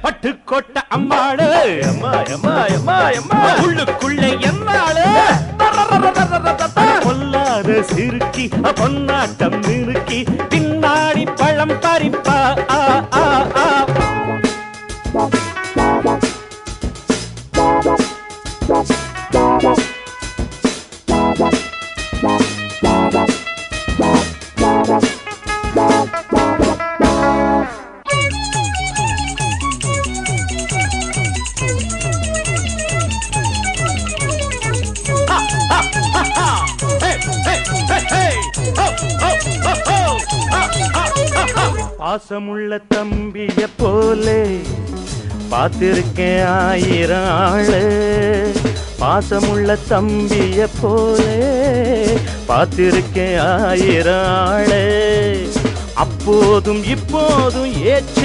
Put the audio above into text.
பட்டுக்கோட்டை அம்மாளு அம்மா அம்மா அம்மா அம்மா உள்ளுக்குள்ளே என்னாளு பொல்லாத சிறுக்கி பொன்னாட்டம் நிறுக்கி பின்னாடி பழம் பறிப்பா பாசமுள்ள தம்பிய போலே பார்த்திருக்கேன் ஆயிரம் ஆளு பாசமுள்ள தம்பிய போலே பார்த்திருக்கேன் ஆயிரம் ஆளு அப்போதும் இப்போதும் ஏற்ற